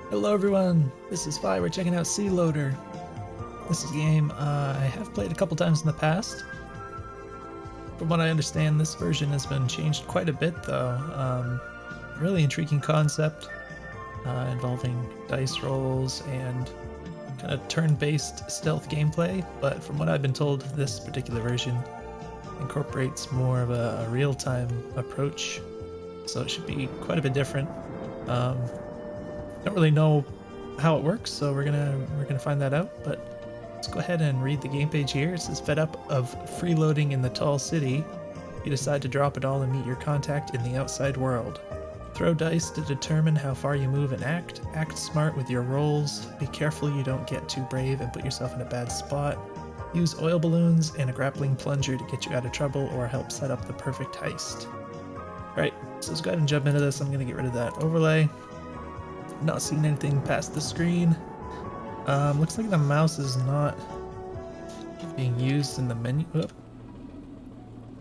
Hello everyone, this is Fi. We're checking out Sealoader. This is a game I have played a couple times in the past. From what I understand, this version has been changed quite a bit though. Really intriguing concept involving dice rolls and kind of turn-based stealth gameplay, but from what I've been told, this particular version incorporates more of a real-time approach, so it should be quite a bit different. Don't really know how it works, so we're gonna find that out. But let's go ahead and read the game page here. It says, "Fed up of freeloading in the tall city, you decide to drop it all and meet your contact in the outside world. Throw dice to determine how far you move and act. Act smart with your rolls. Be careful you don't get too brave and put yourself in a bad spot. Use oil balloons and a grappling plunger to get you out of trouble or help set up the perfect heist." Alright, so let's go ahead and jump into this. I'm gonna get rid of that overlay. Not seeing anything past the screen. Looks like the mouse is not being used in the menu.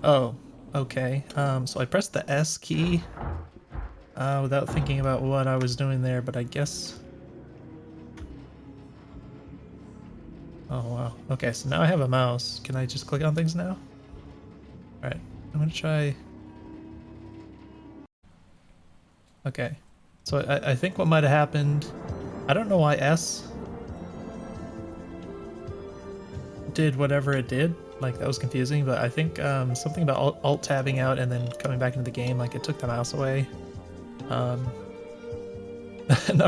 Oh, okay. So I pressed the S key without thinking about what I was doing there, but I guess... Oh, wow. Okay, so now I have a mouse. Can I just click on things now? Alright, I'm gonna try... Okay. So I think what might have happened... I don't know why S did whatever it did. Like, that was confusing, but I think something about alt tabbing out and then coming back into the game, like it took the mouse away. Not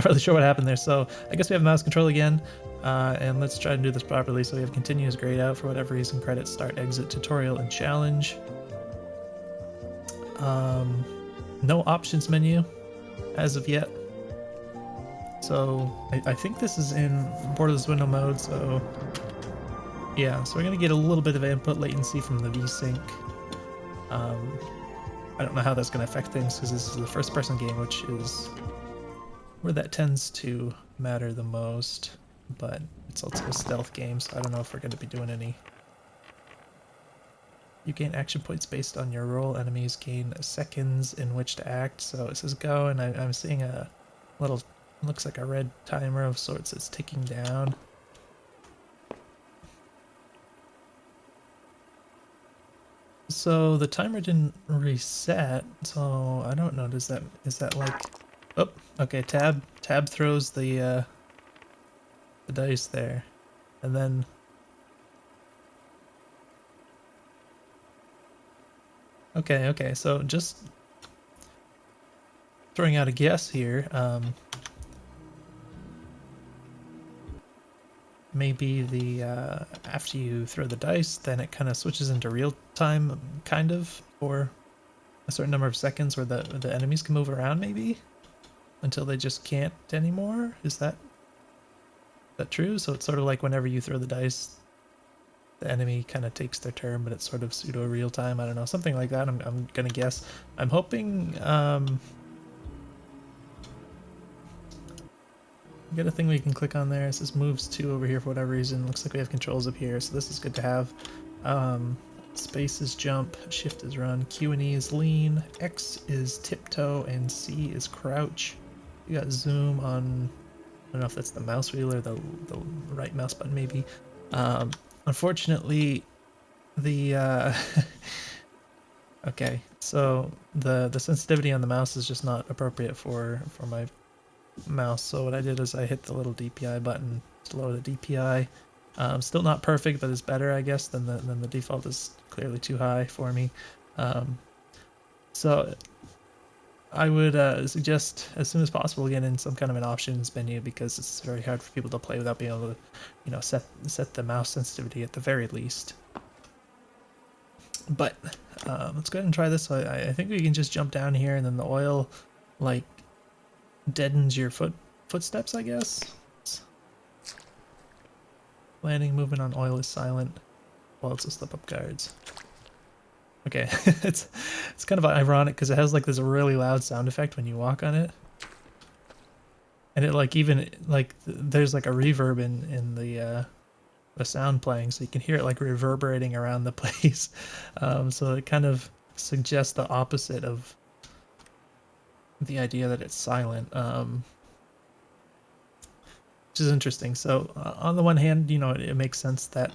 really sure what happened there. So I guess we have mouse control again, and let's try to do this properly. So we have continuous grayed out for whatever reason, credit, start, exit, tutorial, and challenge. No options menu as of yet. So I think this is in borderless window mode, so yeah, so we're gonna get a little bit of input latency from the VSync. I don't know how that's gonna affect things because this is the first person game, which is where that tends to matter the most, but it's also a stealth game, so I don't know if we're gonna be doing any. You gain action points based on your role. Enemies gain seconds in which to act. So it says go, and I'm seeing a little, looks like a red timer of sorts that's ticking down. So the timer didn't reset, so I don't know. Is that like, oh, okay, tab throws the dice there, and then okay, so just throwing out a guess here. Maybe the after you throw the dice, then it kind of switches into real time, kind of, for a certain number of seconds, where the enemies can move around, maybe until they just can't anymore. Is that true? So it's sort of like whenever you throw the dice, the enemy kind of takes their turn, but it's sort of pseudo real time. I don't know, something like that. I'm gonna guess. I'm hoping. We got a thing we can click on there. It says moves to over here for whatever reason. Looks like we have controls up here, so this is good to have. Space is jump, shift is run, Q and E is lean, X is tiptoe, and C is crouch. You got zoom on, I don't know if that's the mouse wheel or the right mouse button maybe. Unfortunately, the okay, so the sensitivity on the mouse is just not appropriate for my mouse, so what I did is I hit the little DPI button to lower the DPI. Still not perfect, but it's better, I guess, than the default is clearly too high for me. So I would suggest as soon as possible get in some kind of an options menu, because it's very hard for people to play without being able to, you know, set the mouse sensitivity at the very least. But let's go ahead and try this. So I think we can just jump down here, and then the oil, like, deadens your footsteps, I guess. Landing movement on oil is silent. Well, it's a slip up guards. Okay, it's kind of ironic because it has like this really loud sound effect when you walk on it, and it like even like there's like a reverb in the sound playing, so you can hear it like reverberating around the place. So it kind of suggests the opposite of the idea that it's silent. which is interesting. So on the one hand, you know, it makes sense that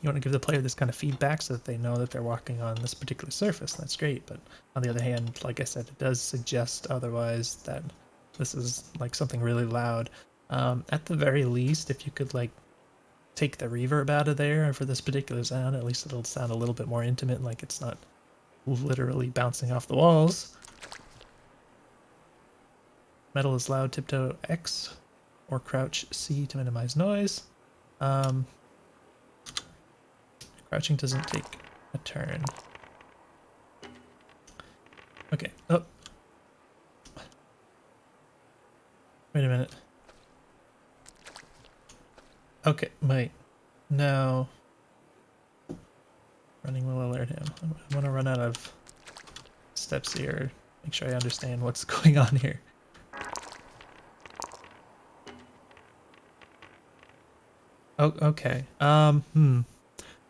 you want to give the player this kind of feedback so that they know that they're walking on this particular surface. That's great. But on the other hand, like I said, it does suggest otherwise that this is like something really loud. At the very least, if you could like take the reverb out of there for this particular sound, at least it'll sound a little bit more intimate, like it's not literally bouncing off the walls. Metal is loud, tiptoe X, or crouch C to minimize noise. Crouching doesn't take a turn. Okay. Oh. Wait a minute. Okay, wait. Now. Running will alert him. I'm gonna run out of steps here. Make sure I understand what's going on here. Oh, okay.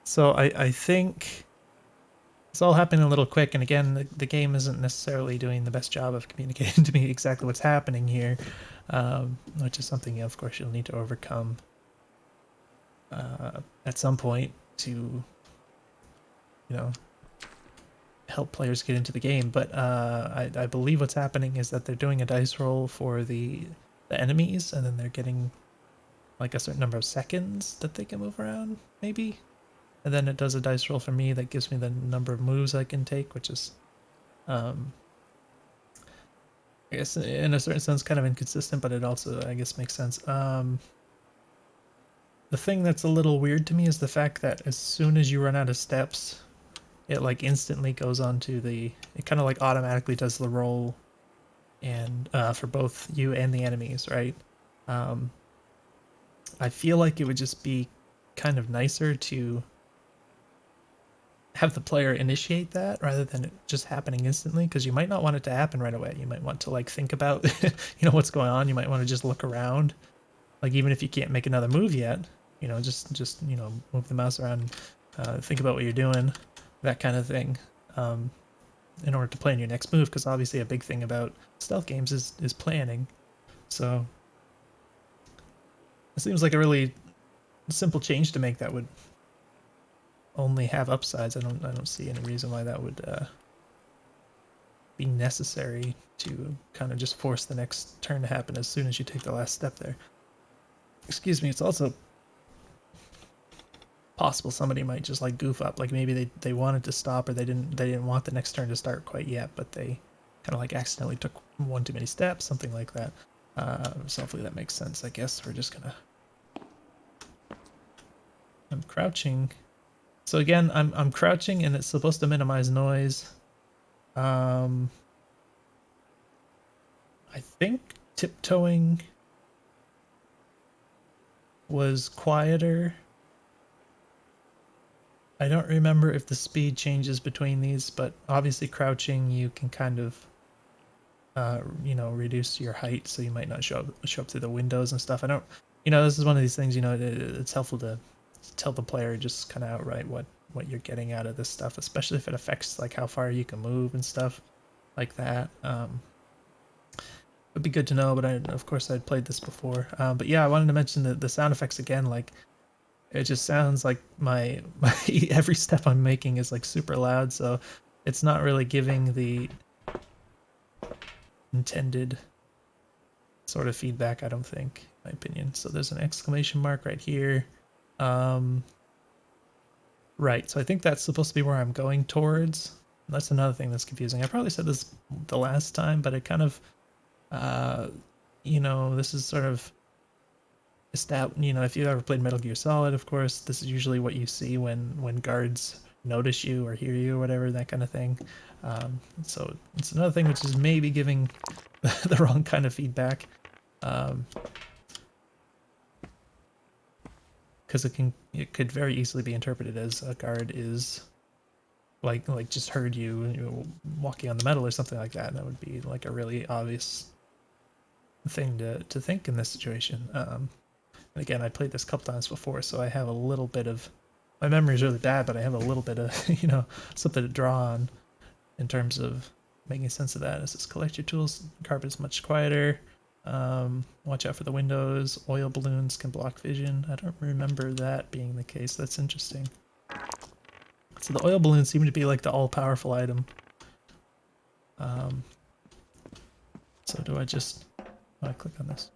So I think it's all happening a little quick, and again, the game isn't necessarily doing the best job of communicating to me exactly what's happening here, which is something, of course, you'll need to overcome at some point to, you know, help players get into the game. But I believe what's happening is that they're doing a dice roll for the enemies, and then they're getting like a certain number of seconds that they can move around, maybe. And then it does a dice roll for me that gives me the number of moves I can take, which is, I guess in a certain sense kind of inconsistent, but it also, I guess, makes sense. The thing that's a little weird to me is the fact that as soon as you run out of steps, it like instantly goes on to it kind of like automatically does the roll, and for both you and the enemies, right? I feel like it would just be kind of nicer to have the player initiate that rather than it just happening instantly, because you might not want it to happen right away. You might want to like think about what's going on. You might want to just look around, like even if you can't make another move yet, just move the mouse around, think about what you're doing, that kind of thing, in order to plan your next move, because obviously a big thing about stealth games is planning. So it seems like a really simple change to make that would only have upsides. I don't see any reason why that would be necessary to kind of just force the next turn to happen as soon as you take the last step there. Excuse me. It's also possible somebody might just like goof up, like maybe they wanted to stop, or they didn't want the next turn to start quite yet, but they kind of like accidentally took one too many steps, something like that. So hopefully that makes sense. I guess we're just gonna. I'm crouching. So again, I'm crouching, and it's supposed to minimize noise. I think tiptoeing was quieter. I don't remember if the speed changes between these, but obviously crouching, you can kind of, reduce your height, so you might not show up through the windows and stuff. I don't, this is one of these things, it's helpful to tell the player just kind of outright what you're getting out of this stuff, especially if it affects like how far you can move and stuff like that. It'd be good to know, but of course I'd played this before. But yeah, I wanted to mention the sound effects again. Like it just sounds like my every step I'm making is like super loud, so it's not really giving the intended sort of feedback, I don't think, in my opinion. So there's an exclamation mark right here. Right, so I think that's supposed to be where I'm going towards. That's another thing that's confusing. I probably said this the last time, but it kind of, this is sort of, if you've ever played Metal Gear Solid, of course, this is usually what you see when guards notice you or hear you or whatever, that kind of thing. So it's another thing which is maybe giving the wrong kind of feedback. Because it could very easily be interpreted as a guard is like just heard you, walking on the metal or something like that, and that would be like a really obvious thing to think in this situation. And again, I played this a couple times before, so I have a little bit of, my memory is really bad, but I have a little bit of something to draw on in terms of making sense of that. It says collect your tools. Carpet is much quieter. Watch out for the windows. Oil balloons can block vision. I don't remember that being the case. That's interesting. So the oil balloons seem to be like the all-powerful item. So do I just... Oh, I click on this.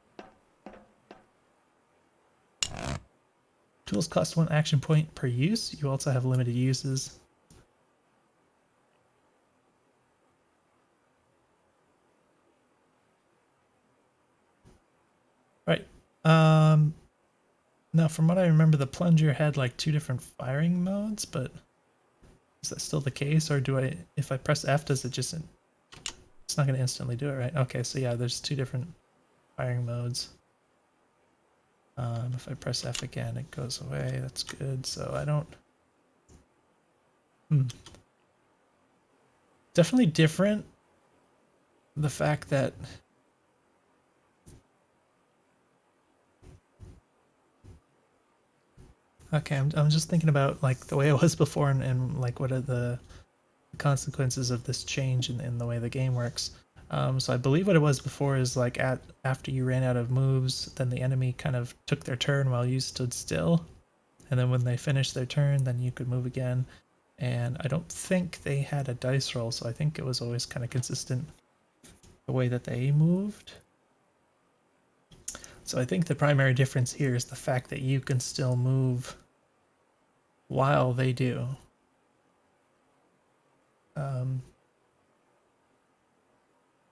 Tools cost 1 action point per use. You also have limited uses. Right. Now, from what I remember, the plunger had like 2 different firing modes, but is that still the case, or do I, if I press F, does it just, it's not going to instantly do it, right? Okay, so yeah, there's 2 different firing modes. If I press F again, it goes away. That's good. So I don't. Definitely different. The fact that okay, I'm just thinking about like the way it was before and like what are the consequences of this change in the way the game works. So I believe what it was before is like after you ran out of moves, then the enemy kind of took their turn while you stood still, and then when they finished their turn, then you could move again. And I don't think they had a dice roll, so I think it was always kind of consistent the way that they moved. So I think the primary difference here is the fact that you can still move while they do.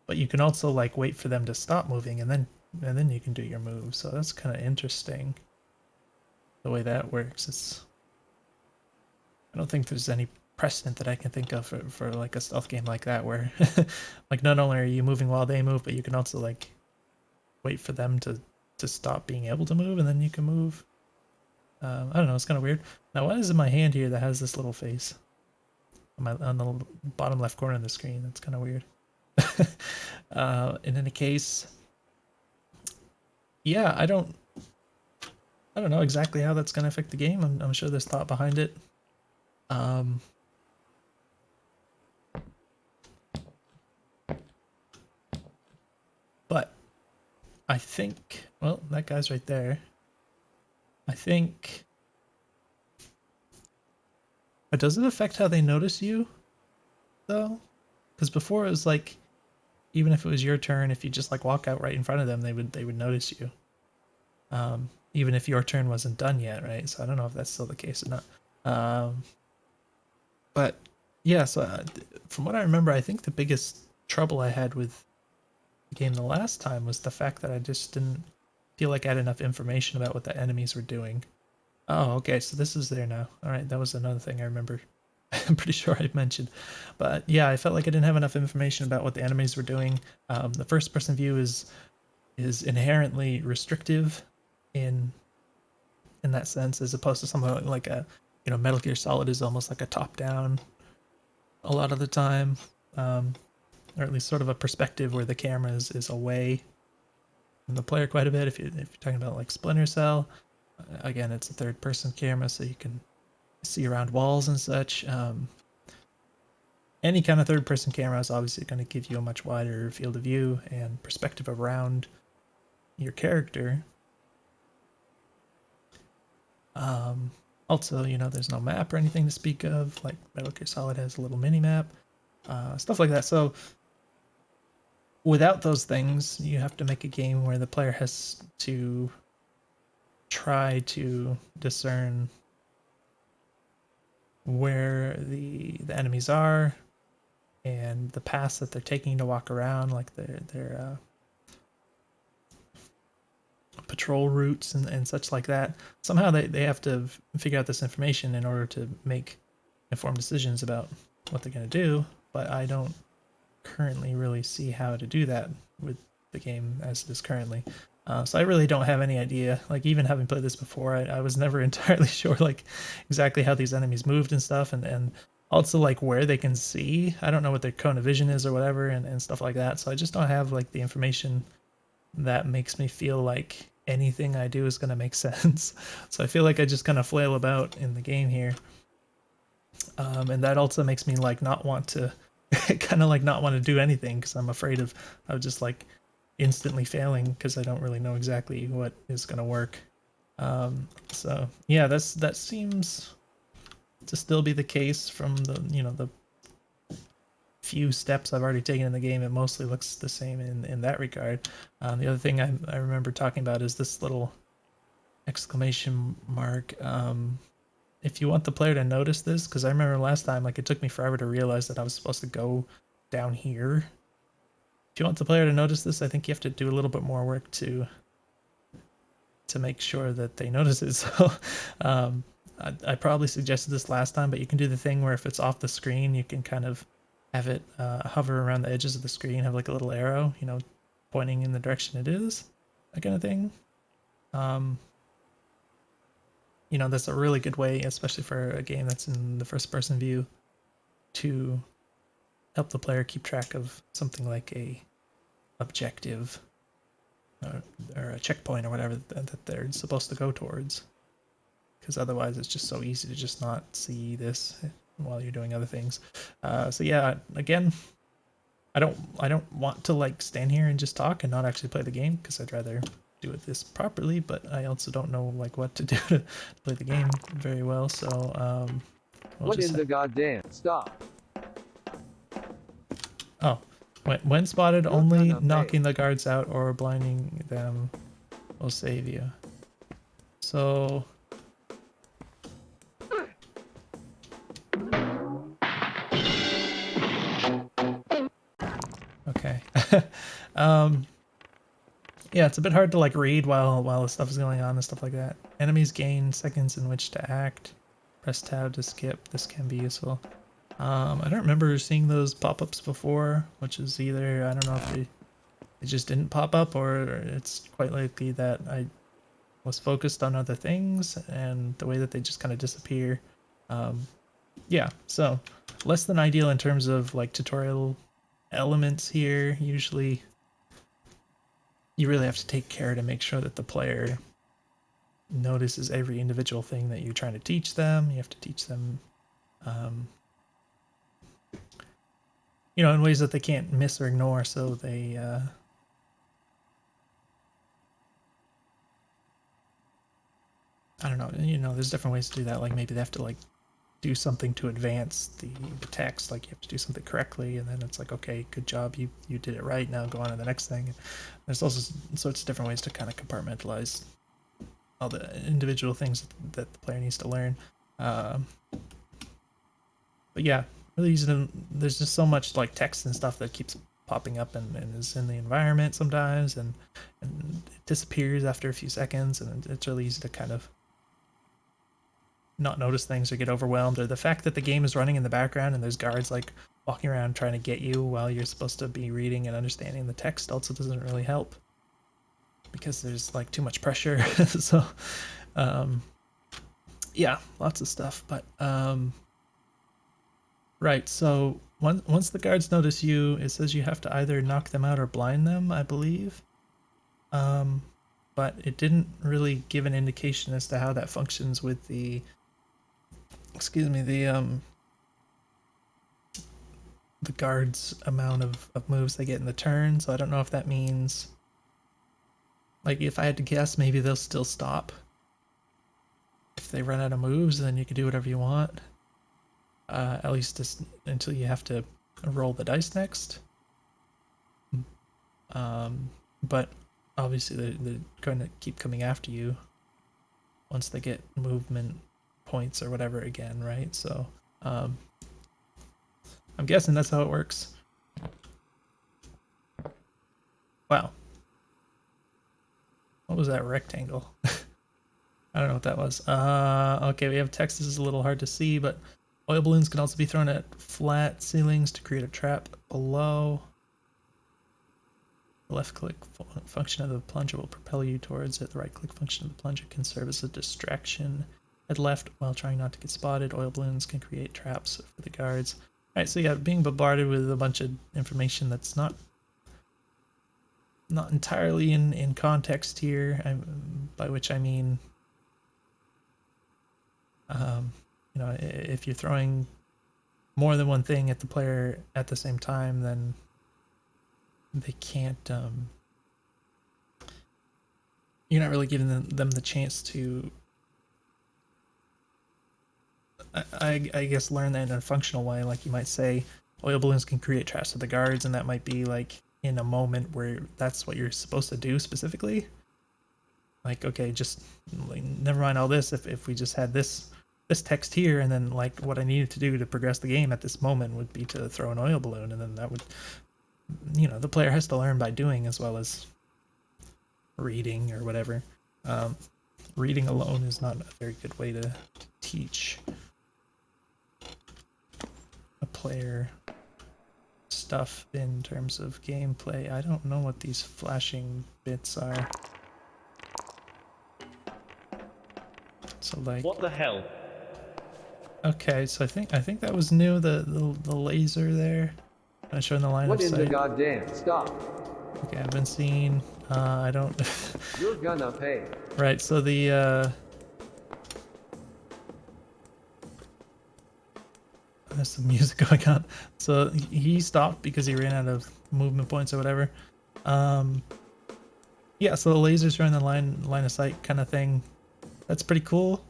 But you can also like wait for them to stop moving and then you can do your move. So that's kind of interesting the way that works. I don't think there's any precedent that I can think of for like a stealth game like that where like not only are you moving while they move, but you can also like wait for them to stop being able to move and then you can move. I don't know, it's kind of weird. Now what is in my hand here that has this little face on the bottom left corner of the screen? That's kind of weird. In any case, yeah, I don't know exactly how that's going to affect the game. I'm sure there's thought behind it. But I think, well, that guy's right there. I think, does it affect how they notice you, though? Because before it was like, even if it was your turn, if you just like walk out right in front of them, they would notice you. Even if your turn wasn't done yet, right? So I don't know if that's still the case or not. But yeah, so from what I remember, I think the biggest trouble I had with the game the last time was the fact that I just didn't feel like I had enough information about what the enemies were doing. Oh, okay, so this is there now. All right, that was another thing I remember. I'm pretty sure I mentioned. But yeah, I felt like I didn't have enough information about what the enemies were doing. The first-person view is inherently restrictive in that sense, as opposed to something like a Metal Gear Solid is almost like a top-down a lot of the time, or at least sort of a perspective where the camera is away from the player quite a bit. If you're talking about like Splinter Cell, again, it's a third-person camera, so you can see around walls and such. Any kind of third-person camera is obviously going to give you a much wider field of view and perspective around your character. Also, there's no map or anything to speak of. Like Metal Gear Solid has a little mini map, stuff like that. So without those things, you have to make a game where the player has to try to discern where the enemies are and the paths that they're taking to walk around, like their patrol routes and such like that. Somehow they have to figure out this information in order to make informed decisions about what they're going to do, but I don't currently really see how to do that with the game as it is currently. So I really don't have any idea. Like, even having played this before, I was never entirely sure like exactly how these enemies moved and stuff, and also like where they can see. I don't know what their cone of vision is or whatever, and stuff like that. So I just don't have like the information that makes me feel like anything I do is going to make sense. So I feel like I just kind of flail about in the game here. And that also makes me like not want to kind of like not want to do anything because I'm afraid of just like instantly failing because I don't really know exactly what is going to work. So yeah, that seems to still be the case from the few steps I've already taken in the game. It mostly looks the same in that regard. The other thing I remember talking about is this little exclamation mark. If you want the player to notice this, because I remember last time, like, it took me forever to realize that I was supposed to go down here. If you want the player to notice this, I think you have to do a little bit more work to make sure that they notice it. So I probably suggested this last time, but you can do the thing where if it's off the screen, you can kind of have it hover around the edges of the screen, have like a little arrow, pointing in the direction it is, that kind of thing. That's a really good way, especially for a game that's in the first person view, to help the player keep track of something like a objective or a checkpoint or whatever that they're supposed to go towards. Because otherwise it's just so easy to just not see this while you're doing other things. So yeah, again, I don't want to like stand here and just talk and not actually play the game, because I'd rather do it this properly, but I also don't know like what to do to play the game very well. So what in the goddamn stop? Oh, when spotted, You're only gonna knocking pay. the guards out or blinding them will save you. So okay. Yeah, it's a bit hard to like read while the stuff is going on and stuff like that. Enemies gain seconds in which to act. Press tab to skip. This can be useful. I don't remember seeing those pop-ups before, which is either, I don't know if they just didn't pop up, or it's quite likely that I was focused on other things and the way that they just kind of disappear. Yeah, so less than ideal in terms of like tutorial elements here. Usually you really have to take care to make sure that the player notices every individual thing that you're trying to teach them. You have to teach them, in ways that they can't miss or ignore, so they I don't know, there's different ways to do that. Like maybe they have to like do something to advance the text, like you have to do something correctly, and then it's like, okay, good job, you did it right, now go on to the next thing. There's also sorts of different ways to kind of compartmentalize all the individual things that the player needs to learn. But yeah, really easy to, there's just so much like text and stuff that keeps popping up and is in the environment sometimes, and it disappears after a few seconds, and it's really easy to kind of not notice things or get overwhelmed, or the fact that the game is running in the background and there's guards like walking around trying to get you while you're supposed to be reading and understanding the text also doesn't really help, because there's like too much pressure. So yeah, lots of stuff. But right, so once the guards notice you, it says you have to either knock them out or blind them, I believe. But it didn't really give an indication as to how that functions with the the guards amount of moves they get in the turn. So I don't know if that means, like, if I had to guess, maybe they'll still stop if they run out of moves, then you can do whatever you want, at least just until you have to roll the dice next. But obviously they're going to keep coming after you once they get movement points or whatever again, right? So I'm guessing that's how it works. Wow. What was that rectangle? I don't know what that was. Okay, we have text. This is a little hard to see, but oil balloons can also be thrown at flat ceilings to create a trap below. The left click function of the plunger will propel you towards it. The right click function of the plunger can serve as a distraction. Head left while trying not to get spotted. Oil balloons can create traps for the guards. Alright, so yeah, being bombarded with a bunch of information that's not entirely in context here, by which I mean, if you're throwing more than one thing at the player at the same time, then they can't you're not really giving them the chance to, I guess, learn that in a functional way. Like you might say, oil balloons can create traps to the guards, and that might be like in a moment where that's what you're supposed to do specifically. Like, okay, just like, never mind all this. If we just had this text here, and then like what I needed to do to progress the game at this moment would be to throw an oil balloon, and then that would, the player has to learn by doing as well as reading or whatever. Reading alone is not a very good way to teach a player stuff in terms of gameplay. I don't know what these flashing bits are. So like, what the hell? Okay, so I think that was new. The laser there, showing the line of sight. What in the goddamn stop? Okay, I've been seeing. I don't. You're gonna pay. Right. So the there's some music going on. So he stopped because he ran out of movement points or whatever. Yeah. So the laser's showing the line of sight kind of thing. That's pretty cool.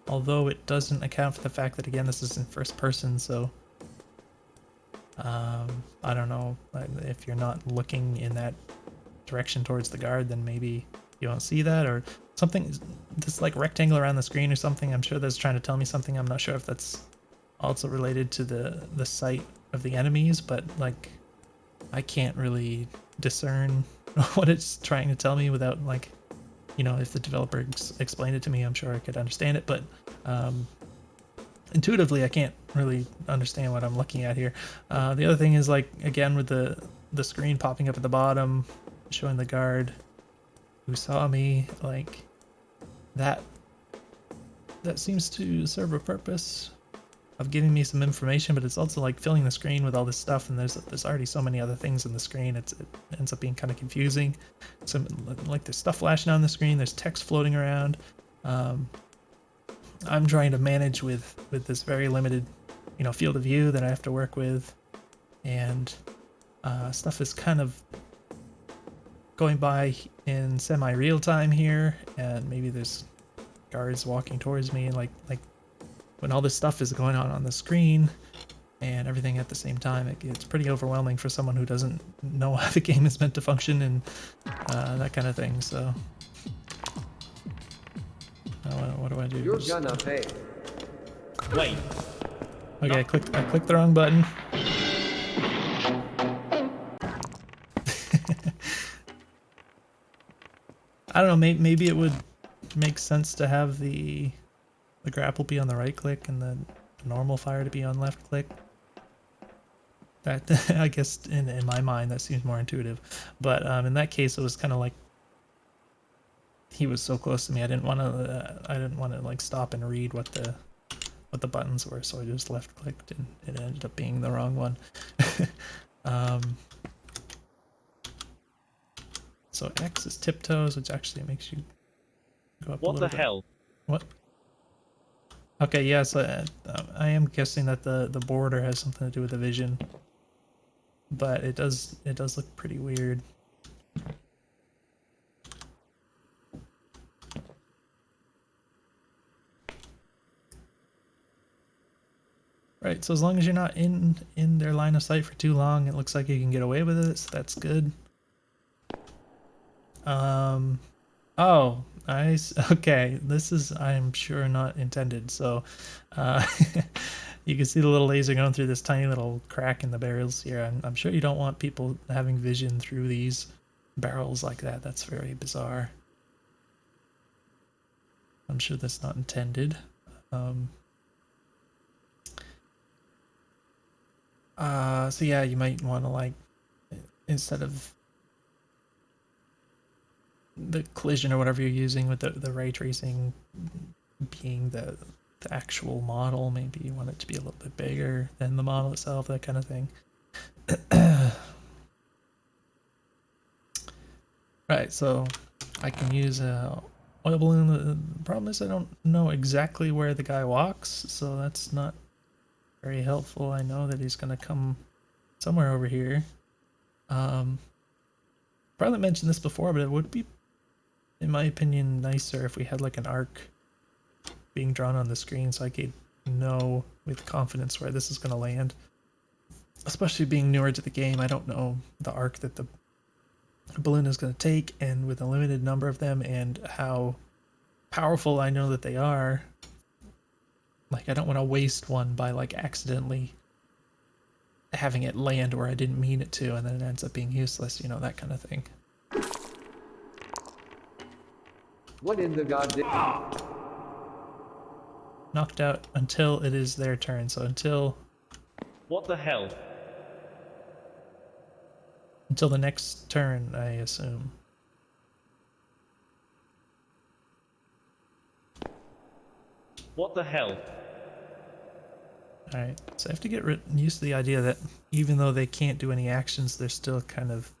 Although it doesn't account for the fact that, again, this is in first person, so I don't know, if you're not looking in that direction towards the guard, then maybe you won't see that, or something, this like rectangle around the screen or something. I'm sure that's trying to tell me something. I'm not sure if that's also related to the sight of the enemies, but like I can't really discern what it's trying to tell me without, like, if the developer explained it to me, I'm sure I could understand it, but intuitively I can't really understand what I'm looking at here. The other thing is, like, again, with the screen popping up at the bottom showing the guard who saw me, like, that seems to serve a purpose of giving me some information, but it's also like filling the screen with all this stuff, and there's already so many other things in the screen. It ends up being kind of confusing. So like there's stuff flashing on the screen, there's text floating around. I'm trying to manage with this very limited field of view that I have to work with, and stuff is kind of going by in semi-real time here, and maybe there's guards walking towards me, like when all this stuff is going on the screen and everything at the same time, it's pretty overwhelming for someone who doesn't know how the game is meant to function and that kind of thing. So what do I do? You're gonna pay. Wait. Okay, I clicked the wrong button. I don't know, maybe it would make sense to have the grapple be on the right click and the normal fire to be on left click. That I guess in my mind that seems more intuitive, but in that case it was kind of like he was so close to me. I didn't want to like stop and read what the buttons were, so I just left clicked and it ended up being the wrong one. So X is tiptoes, which actually makes you go up a little bit. What the hell? What? Okay, yeah, so I am guessing that the border has something to do with the vision, but it does look pretty weird. Right, so as long as you're not in their line of sight for too long, it looks like you can get away with it, so that's good. Oh, okay, this is, I'm sure, not intended. So you can see the little laser going through this tiny little crack in the barrels here. I'm sure you don't want people having vision through these barrels like that. That's very bizarre. I'm sure that's not intended. So yeah, you might want to, like, instead of the collision or whatever you're using with the ray tracing being the actual model, maybe you want it to be a little bit bigger than the model itself, that kind of thing. Right, so I can use a oil balloon. The problem is I don't know exactly where the guy walks, so that's not very helpful. I know that he's going to come somewhere over here. Probably mentioned this before, but it would be in my opinion, nicer if we had like an arc being drawn on the screen so I could know with confidence where this is going to land. Especially being newer to the game, I don't know the arc that the balloon is going to take, and with a limited number of them and how powerful I know that they are, like I don't want to waste one by like accidentally having it land where I didn't mean it to and then it ends up being useless, you know, that kind of thing. What in the goddamn? Knocked out until it is their turn, so until What the hell? the next turn, I assume. What the hell? Alright, so I have to get used to the idea that even though they can't do any actions, they're still kind of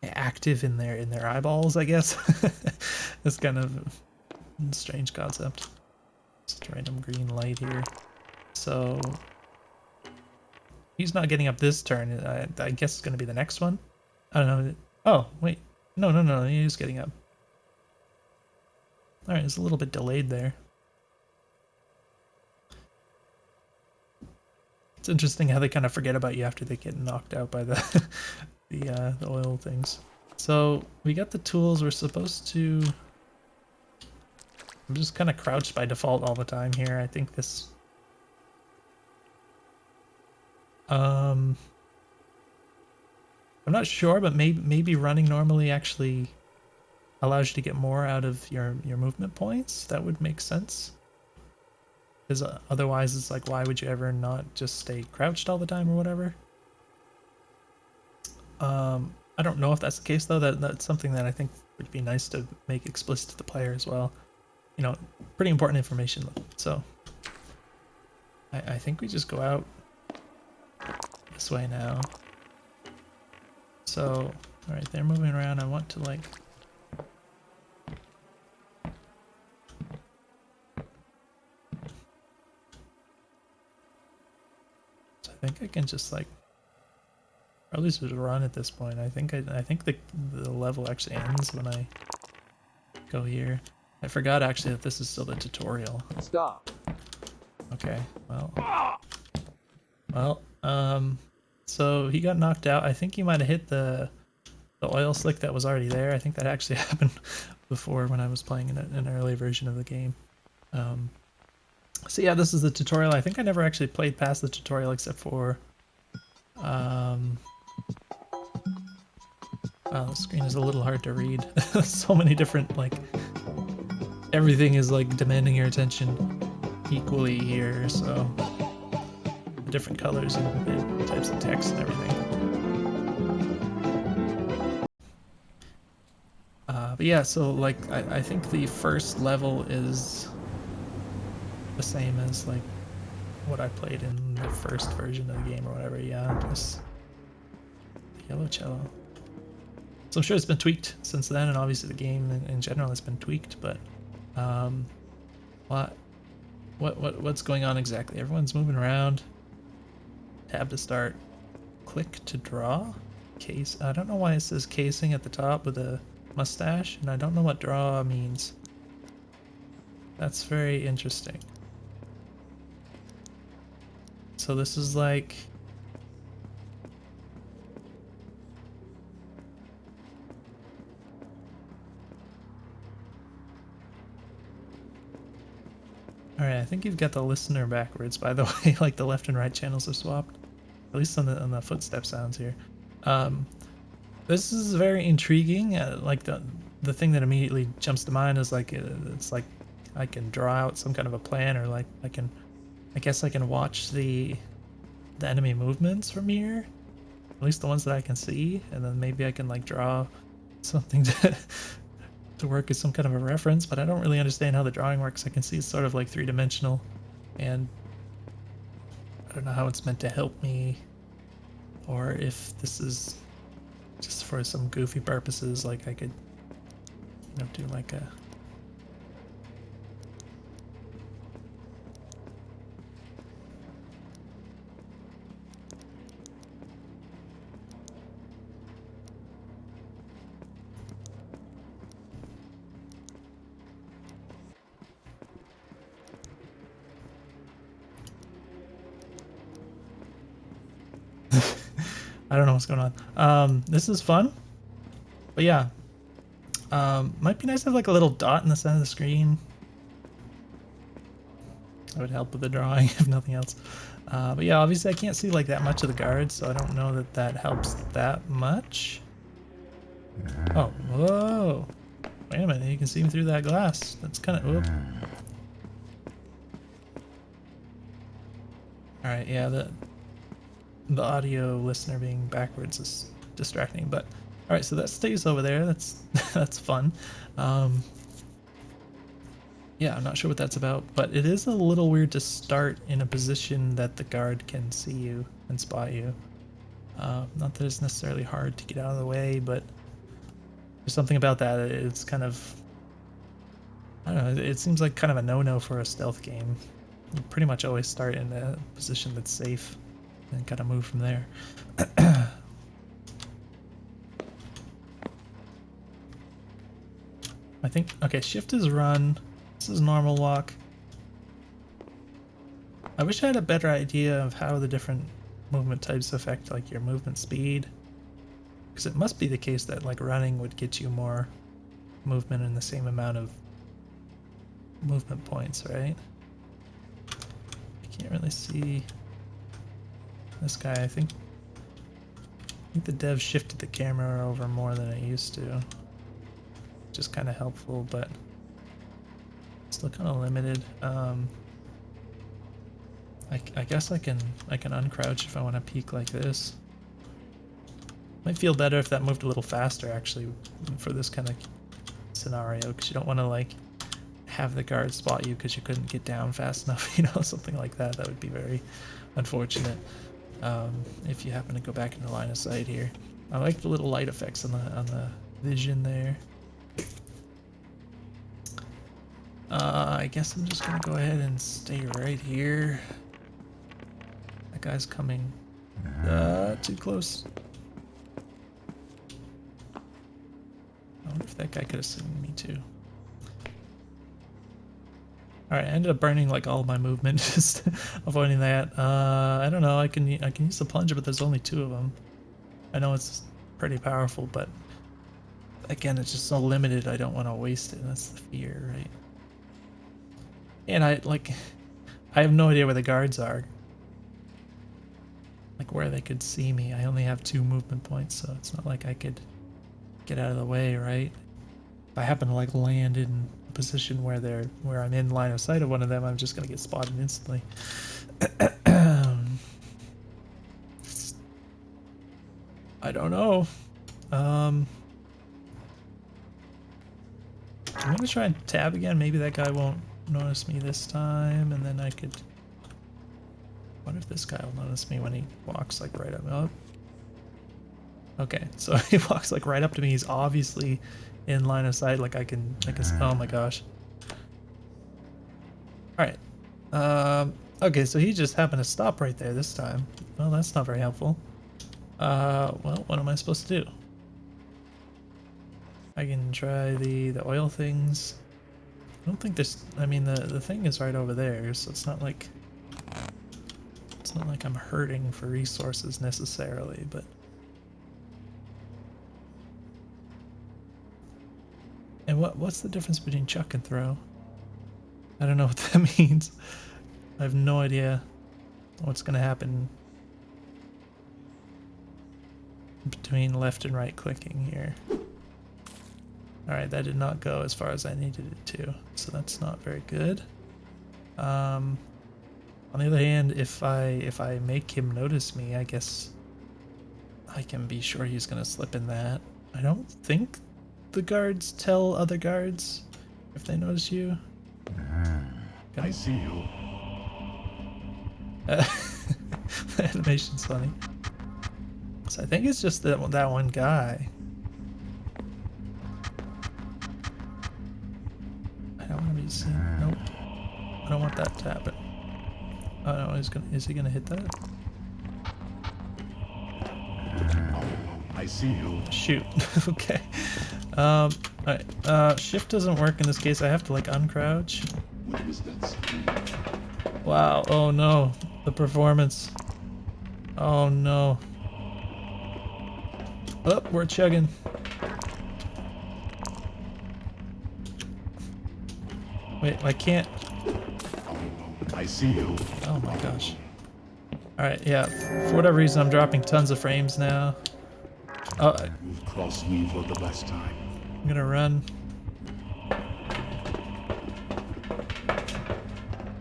active in their eyeballs, I guess. It's kind of a strange concept. Just a random green light here. So he's not getting up this turn. I guess it's going to be the next one. I don't know. Oh, wait. No, he is getting up. Alright, it's a little bit delayed there. It's interesting how they kind of forget about you after they get knocked out by the the oil things. So we got the tools. We're supposed to. I'm just kind of crouched by default all the time here. I think this. I'm not sure, but maybe running normally actually allows you to get more out of your movement points. That would make sense. Because otherwise, it's like, why would you ever not just stay crouched all the time or whatever? I don't know if that's the case though. That's something that I think would be nice to make explicit to the player as well. You know, pretty important information. So I think we just go out this way now. So, all right, they're moving around. I want to like. So I think I can just like. Or at least just run at this point. I think the level actually ends when I go here. I forgot actually that this is still the tutorial. Stop. Okay, well, so he got knocked out. I think he might have hit the oil slick that was already there. I think that actually happened before when I was playing in an early version of the game. So yeah, this is the tutorial. I think I never actually played past the tutorial except for wow, the screen is a little hard to read. So many different, like, everything is like demanding your attention equally here, so different colors and types of text and everything. But yeah, so like I think the first level is the same as like what I played in the first version of the game or whatever. Yeah, this yellow cello. So I'm sure it's been tweaked since then, and obviously the game in general has been tweaked. But what's going on exactly? Everyone's moving around. Tab to start. Click to draw. Case. I don't know why it says casing at the top with a mustache, and I don't know what draw means. That's very interesting. So this is like. Alright, I think you've got the listener backwards, by the way, like the left and right channels are swapped. At least on the footstep sounds here. This is very intriguing. Like the thing that immediately jumps to mind is like it's like I can draw out some kind of a plan, or like I guess I can watch the enemy movements from here, at least the ones that I can see, and then maybe I can like draw something to work as some kind of a reference, but I don't really understand how the drawing works. I can see it's sort of like three-dimensional, and I don't know how it's meant to help me, or if this is just for some goofy purposes, like I could, you know, do like a... I don't know what's going on. This is fun, but yeah, might be nice to have like a little dot in the center of the screen. That would help with the drawing, if nothing else. But yeah, obviously I can't see like that much of the guards, so I don't know that that helps that much. Oh, whoa! Wait a minute, you can see me through that glass. That's kind of. All right, yeah, the audio listener being backwards is distracting, but all right, so that stays over there. That's that's fun. Yeah, I'm not sure what that's about, but it is a little weird to start in a position that the guard can see you and spot you. Not that it's necessarily hard to get out of the way, but there's something about that. It's kind of, I don't know, it seems like kind of a no-no for a stealth game. You pretty much always start in a position that's safe and kind of move from there. I think, okay, shift is run. This is normal walk. I wish I had a better idea of how the different movement types affect like your movement speed. Because it must be the case that like running would get you more movement in the same amount of movement points, right? I can't really see this guy. I think the dev shifted the camera over more than it used to. Which is kind of helpful, but still kind of limited. I guess I can uncrouch if I want to peek like this. Might feel better if that moved a little faster actually for this kind of scenario, because you don't want to like have the guard spot you because you couldn't get down fast enough, you know, something like that. That would be very unfortunate if you happen to go back into line of sight here. I like the little light effects on the vision there. I guess I'm just gonna go ahead and stay right here. That guy's coming too close. I wonder if that guy could have seen me too. Alright, I ended up burning like all my movement, just avoiding that. I don't know, I can use the plunger, but there's only 2 of them. I know it's pretty powerful, but again, it's just so limited, I don't want to waste it. That's the fear, right? And I have no idea where the guards are. Like where they could see me. I only have 2 movement points, so it's not like I could get out of the way, right? If I happen to like land in a position where I'm in line of sight of one of them, I'm just gonna get spotted instantly. I don't know. I'm gonna try and tab again. Maybe that guy won't notice me this time, and then I could. What if this guy will notice me when he walks like right up? Oh. Okay, so he walks like right up to me. He's obviously in line of sight. Like I can. Oh my gosh. All right. Okay, so he just happened to stop right there this time. Well, that's not very helpful. Well, what am I supposed to do? I can try the oil things. I don't think there's. I mean, the thing is right over there, so it's not like I'm hurting for resources necessarily, but. And what's the difference between chuck and throw? I don't know what that means. I have no idea what's gonna happen between left and right clicking here. Alright, that did not go as far as I needed it to, so that's not very good. On the other hand, if I make him notice me, I guess I can be sure he's gonna slip in that. I don't think the guards tell other guards if they notice you. I see you. The animation's funny. So I think it's just that one guy. I don't want to be seen. Nope. I don't want that to happen. Oh no, is he gonna hit that? I see you. Shoot. Okay. Alright. Shift doesn't work in this case. I have to like uncrouch. What was that? Wow. Oh no. The performance. Oh no. Oh, we're chugging. Wait, I can't. I see you. Oh my gosh. Alright, yeah. For whatever reason, I'm dropping tons of frames now. Oh, You've crossed me for the last time. I'm gonna run.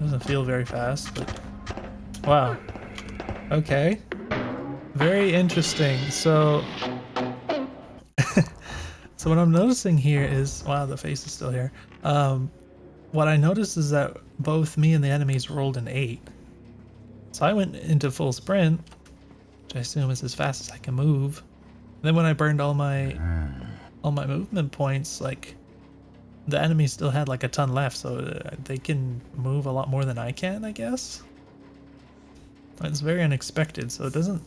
Doesn't feel very fast, but wow. Okay. Very interesting. So, so what I'm noticing here is, wow, the face is still here. What I noticed is that both me and the enemies rolled an 8. So I went into full sprint, which I assume is as fast as I can move. And then when I burned all my movement points, like the enemy still had like a ton left, so they can move a lot more than I can, I guess. It's very unexpected, so it doesn't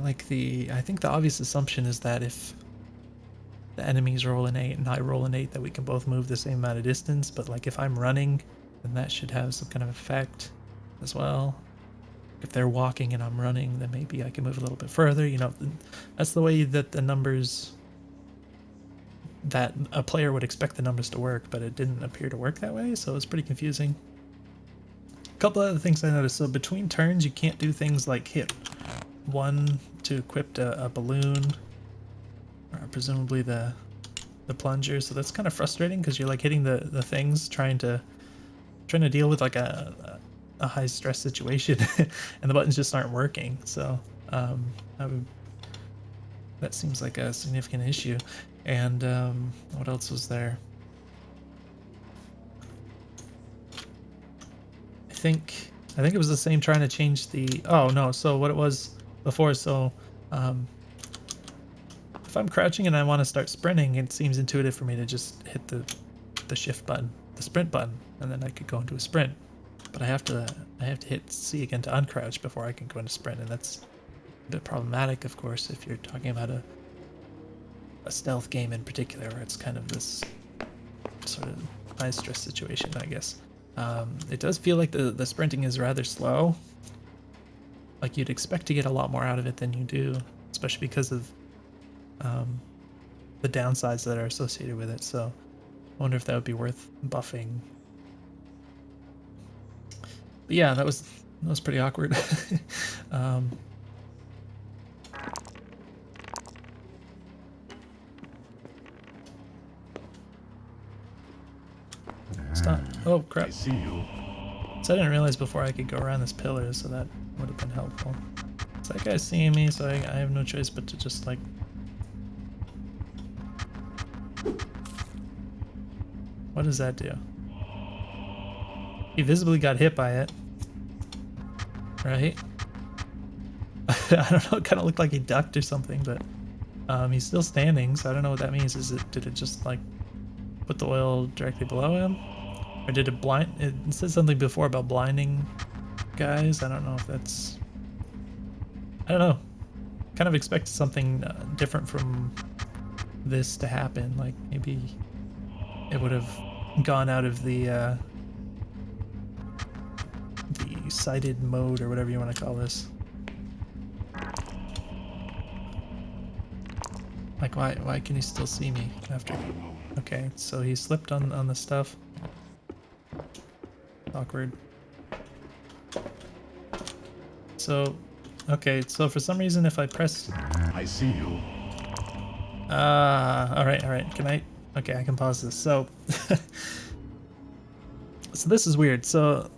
like I think the obvious assumption is that if the enemies roll an 8 and I roll an 8 that we can both move the same amount of distance, but like if I'm running, then that should have some kind of effect as well. If they're walking and I'm running, then maybe I can move a little bit further, you know. That's the way that the numbers, that a player would expect the numbers to work, but it didn't appear to work that way, so it's pretty confusing. A couple other things I noticed. So between turns, you can't do things like hit 1 to equip a balloon, or presumably the plunger. So that's kind of frustrating because you're like hitting the things, trying to deal with like a high stress situation, and the buttons just aren't working. So that seems like a significant issue. And what else was there? I think it was the same trying to change the, oh no, so what it was before, so if I'm crouching and I want to start sprinting, it seems intuitive for me to just hit the shift button, the sprint button, and then I could go into a sprint. But I have to hit C again to uncrouch before I can go into sprint, and that's a bit problematic, of course, if you're talking about a stealth game in particular, where it's kind of this sort of high stress situation, I guess. It does feel like the sprinting is rather slow. Like you'd expect to get a lot more out of it than you do, especially because of the downsides that are associated with it. So I wonder if that would be worth buffing. But yeah, that was pretty awkward. Stop. Oh crap. I see you. So I didn't realize before I could go around this pillar, so that would have been helpful. So that guy's seeing me, so I have no choice but to just like... What does that do? He visibly got hit by it. Right? I don't know, it kind of looked like he ducked or something, but he's still standing, so I don't know what that means. Did it just like put the oil directly below him? Or did it blind? It said something before about blinding guys. I don't know if that's... I don't know. Kind of expected something different from this to happen. Like maybe it would have gone out of the sighted mode or whatever you want to call this. Like why can he still see me after? Okay, so he slipped on the stuff. Awkward. So, okay, so for some reason if I press... I see you. Alright, can I... Okay, I can pause this. So, so this is weird. So,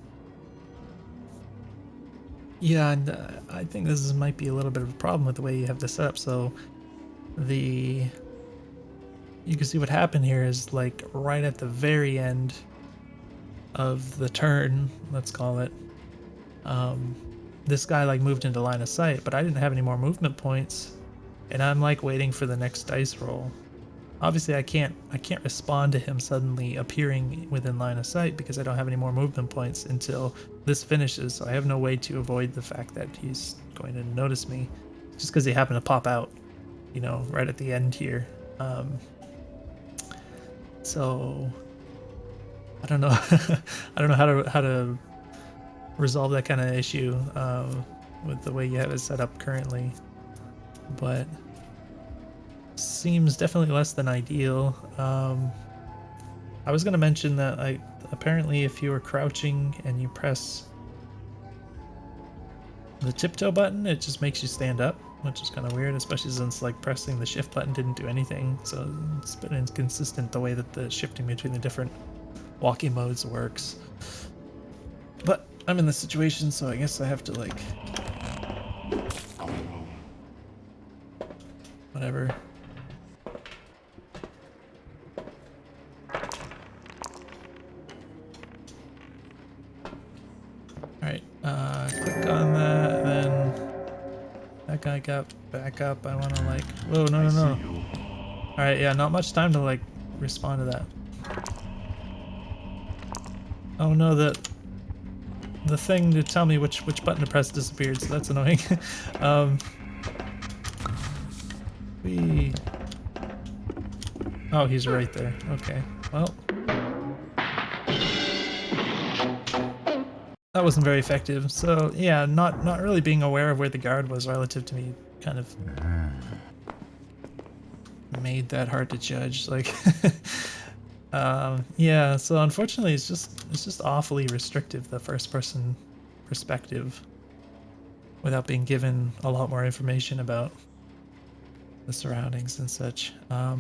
yeah, and I think this might be a little bit of a problem with the way you have this set up. So, you can see what happened here is like right at the very end of the turn, let's call it, this guy like moved into line of sight, but I didn't have any more movement points, and I'm like waiting for the next dice roll. Obviously I can't respond to him suddenly appearing within line of sight because I don't have any more movement points until this finishes, so I have no way to avoid the fact that he's going to notice me just because he happened to pop out, you know, right at the end here. So I don't know. I don't know how to resolve that kind of issue with the way you have it set up currently. But seems definitely less than ideal. I was gonna mention that apparently if you are crouching and you press the tiptoe button, it just makes you stand up, which is kind of weird, especially since like pressing the shift button didn't do anything. So it's been inconsistent the way that the shifting between the different walking modes works. But I'm in this situation, so I guess I have to like whatever. Alright, click on that, then that guy got back up. I wanna like, whoa, no, no, no. Alright, yeah, not much time to like respond to that. Oh no, the thing to tell me which button to press disappeared, so that's annoying. we... Oh, he's right there. Okay, well. That wasn't very effective. So yeah, not really being aware of where the guard was relative to me kind of made that hard to judge. Like, yeah. So unfortunately, it's just awfully restrictive, the first person perspective, without being given a lot more information about the surroundings and such. I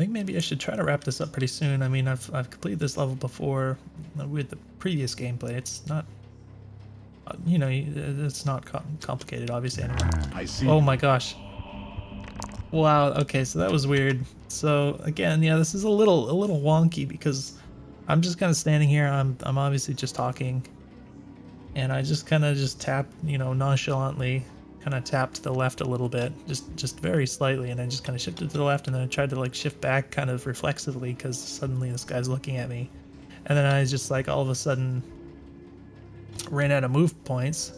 think maybe I should try to wrap this up pretty soon. I mean, I've completed this level before with the previous gameplay. It's not, you know, it's not complicated, obviously. Anymore. I see. Oh my gosh! Wow. Okay, so that was weird. So again, yeah, this is a little wonky because I'm just kind of standing here. I'm obviously just talking, and I just kind of just tap, you know, nonchalantly. Kind of tapped to the left a little bit, just very slightly, and then just kind of shifted to the left, and then I tried to like shift back kind of reflexively because suddenly this guy's looking at me, and then I just like all of a sudden ran out of move points,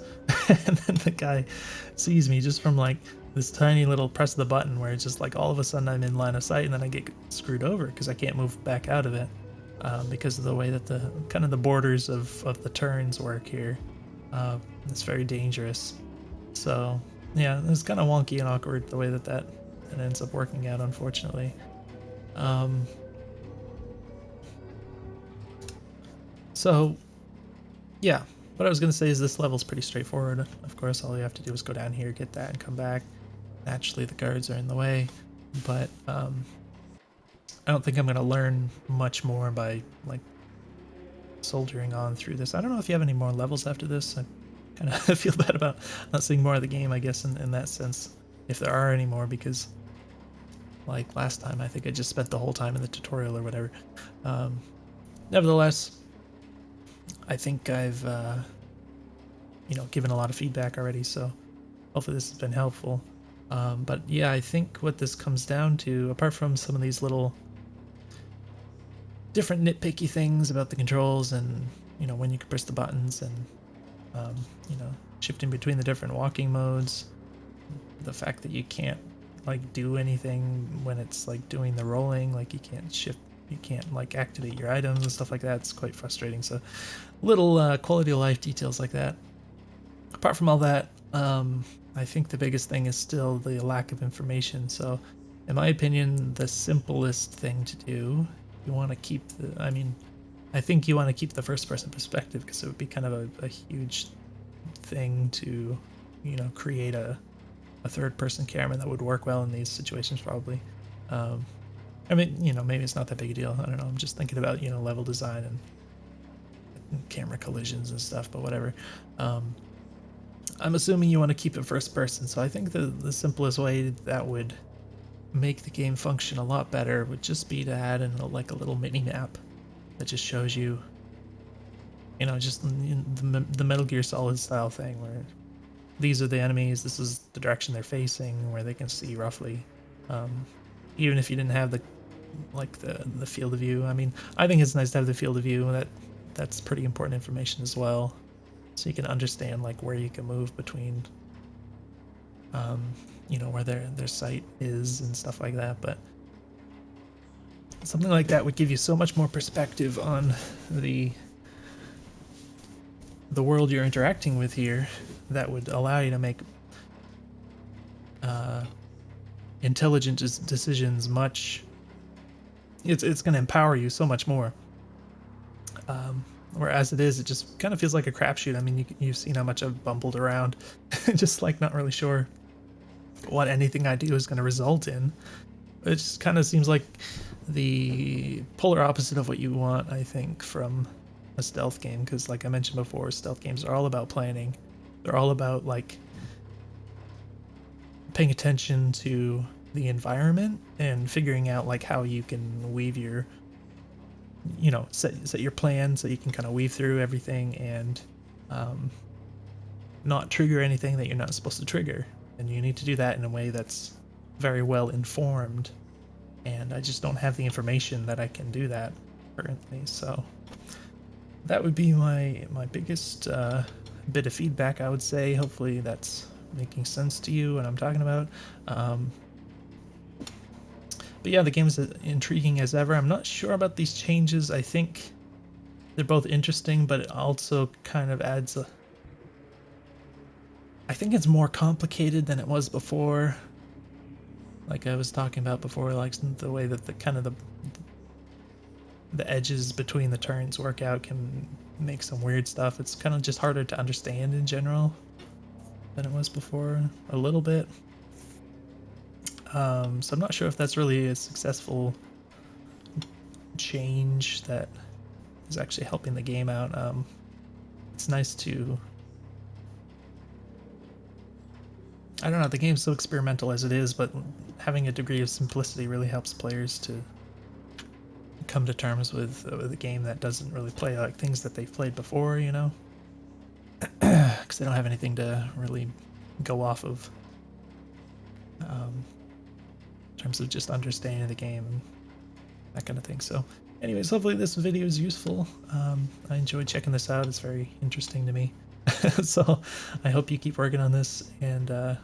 and then the guy sees me just from like this tiny little press of the button where it's just like all of a sudden I'm in line of sight, and then I get screwed over because I can't move back out of it because of the way that the kind of the borders of the turns work here. It's very dangerous. So yeah, it's kind of wonky and awkward the way that ends up working out, unfortunately. So yeah, what I was gonna say is this level's pretty straightforward. Of course, all you have to do is go down here, get that, and come back. Naturally, the guards are in the way, but I don't think I'm gonna learn much more by like soldiering on through this. I don't know if you have any more levels after this. I kind of feel bad about not seeing more of the game, I guess, in that sense, if there are any more, because like last time I think I just spent the whole time in the tutorial or whatever. Nevertheless, I think I've you know, given a lot of feedback already, so hopefully this has been helpful. But yeah, I think what this comes down to, apart from some of these little different nitpicky things about the controls and, you know, when you can press the buttons and you know, shifting between the different walking modes, the fact that you can't like do anything when it's like doing the rolling, like you can't shift, you can't like activate your items and stuff like that. It's quite frustrating. So little quality of life details like that. Apart from all that, I think the biggest thing is still the lack of information. So in my opinion, the simplest thing to do, you want to keep the, I mean, I think you want to keep the first person perspective because it would be kind of a huge thing to, you know, create a third person camera that would work well in these situations probably. I mean, you know, maybe it's not that big a deal. I don't know. I'm just thinking about, you know, level design and camera collisions and stuff, but whatever. I'm assuming you want to keep it first person. So I think the simplest way that would make the game function a lot better would just be to add in like a little mini map that just shows you, you know, just the Metal Gear Solid style thing where these are the enemies, this is the direction they're facing, where they can see roughly. Even if you didn't have the field of view. I mean, I think it's nice to have the field of view. That's pretty important information as well, so you can understand like where you can move between, you know, where their sight is and stuff like that. But something like that would give you so much more perspective on the world you're interacting with here, that would allow you to make intelligent decisions much. It's going to empower you so much more. Whereas it is, it just kind of feels like a crapshoot. I mean, you've seen how much I've bumbled around, just like not really sure what anything I do is going to result in. It just kind of seems like the polar opposite of what you want, I think, from a stealth game. Because, like I mentioned before, stealth games are all about planning. They're all about like paying attention to the environment and figuring out like how you can weave your, set your plan so you can kind of weave through everything and not trigger anything that you're not supposed to trigger. And you need to do that in a way that's very well informed. And I just don't have the information that I can do that currently. So that would be my biggest bit of feedback, I would say. Hopefully that's making sense to you what I'm talking about. But yeah, the game is intriguing as ever. I'm not sure about these changes. I think they're both interesting, but it also kind of adds a... I think it's more complicated than it was before. Like I was talking about before, like the way that the edges between the turns work out can make some weird stuff. It's kind of just harder to understand in general than it was before, a little bit. So I'm not sure if that's really a successful change that is actually helping the game out. It's nice to... I don't know, the game's so experimental as it is, but having a degree of simplicity really helps players to come to terms with a game that doesn't really play like things that they've played before, because they don't have anything to really go off of in terms of just understanding the game and that kind of thing. So anyways, hopefully this video is useful. I enjoyed checking this out. It's very interesting to me. So I hope you keep working on this, and it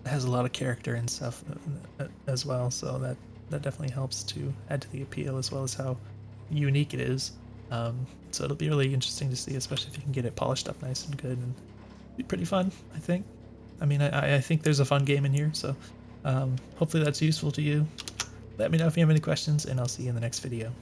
has a lot of character and stuff as well, so that definitely helps to add to the appeal, as well as how unique it is. So it'll be really interesting to see, especially if you can get it polished up nice and good, and be pretty fun, I think. I mean, I think there's a fun game in here, so hopefully that's useful to you. Let me know if you have any questions, and I'll see you in the next video.